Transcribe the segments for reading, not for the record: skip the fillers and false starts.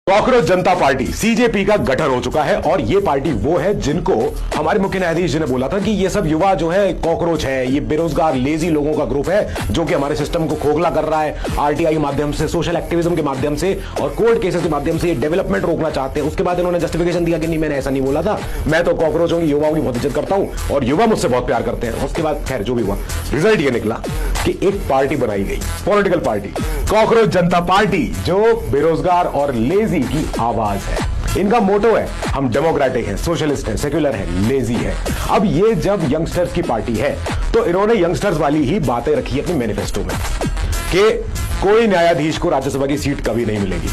Cockroach जनता party CJP का गठन हो चुका है और ये पार्टी वो है जिनको हमारे मुख्य न्यायाधीश जी ने बोला था कि ये सब युवा जो है कॉकरोच है, ये बेरोजगार लेजी लोगों का ग्रुप है जो कि हमारे सिस्टम को खोखला कर रहा है। आरटीआई के माध्यम से, सोशल एक्टिविज्म के माध्यम से और कोर्ट केसेस के माध्यम से ये डेवलपमेट रोकना चाहते हैं। उसके बाद इन्होंने जस्टिफिकेशन दिया कि नहीं, मैंने ऐसा नहीं बोला था, मैं तो कॉकरोचों की, युवाओं की बहुत इज्जत करता हूं और युवा मुझसे बहुत प्यार करते हैं। उसके बाद खैर जो भी हुआ, रिजल्ट ये निकला कि एक पार्टी बनाई गई, पॉलिटिकल पार्टी कॉकरोच जनता पार्टी, जो बेरोजगार और लेजी की आवाज है। इनका मोटो है हम डेमोक्रेटिक हैं, सोशलिस्ट हैं, सेक्युलर हैं, लेजी हैं। अब ये जब यंगस्टर्स की पार्टी है तो इन्होंने यंगस्टर्स वाली ही बातें रखी अपने मैनिफेस्टो में कि कोई न्यायाधीश को राज्यसभा की सीट कभी नहीं मिलेगी।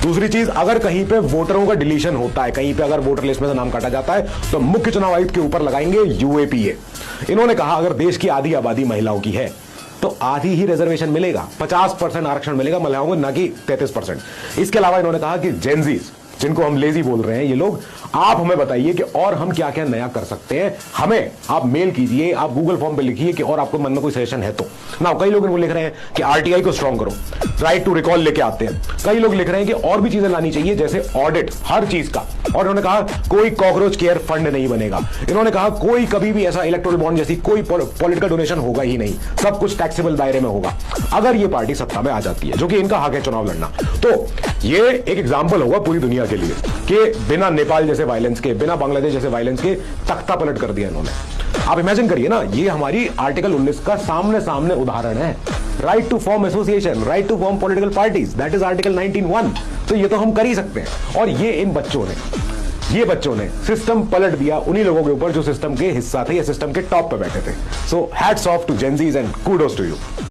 दूसरी चीज, अगर कहीं पे वोटरों का डिलीशन होता है, कहीं पे अगर वोटर लिस्ट में से नाम काटा जाता है तो मुख्य चुनाव आयुक्त के ऊपर लगाएंगे यूएपीए। इन्होंने कहा अगर देश की आधी आबादी महिलाओं की है तो आधी ही रिजर्वेशन मिलेगा, 50% आरक्षण मिलेगा महिलाओं को, न कि 33%। इसके अलावा इन्होंने कहा कि जेनजीज, जिनको हम लेजी बोल रहे हैं, ये लोग, आप हमें बताइए कि और हम क्या क्या नया कर सकते हैं। हमें आप मेल कीजिए, आप गूगल फॉर्म पे लिखिए कि और आपको मन में कोई सजेशन है तो ना। कई लोग इनको लिख रहे हैं कि आरटीआई को स्ट्रांग करो, राइट टू रिकॉल लेके आते हैं। कई लोग लिख रहे हैं कि और भी चीजें लानी चाहिए जैसे ऑडिट हर चीज का। और इन्होंने कहा कोई कॉकरोच केयर फंड नहीं बनेगा। इन्होंने कहा कोई कभी भी ऐसा इलेक्टोरल बॉन्ड जैसी कोई पॉलिटिकल डोनेशन होगा ही नहीं, सब कुछ टैक्सेबल दायरे में होगा अगर ये पार्टी सत्ता में आ जाती है, जो कि इनका हक है चुनाव लड़ना। तो ये एक एग्जाम्पल होगा पूरी दुनिया के लिए कि बिना नेपाल जैसे वायलेंस के, बिना बांग्लादेश जैसे वायलेंस के तख्ता पलट कर दिया इन्होंने। आप इमेजिन करिए ना, ये हमारी आर्टिकल 19 का सामने सामने उदाहरण है। Right to form association, right to form political parties, that is article 19(1). तो ये तो हम कर ही सकते हैं। और ये ये बच्चों ने सिस्टम पलट दिया उन्हीं लोगों के ऊपर जो सिस्टम के हिस्सा थे या सिस्टम के टॉप पे बैठे थे। So hats off to Gen Zs and kudos to you.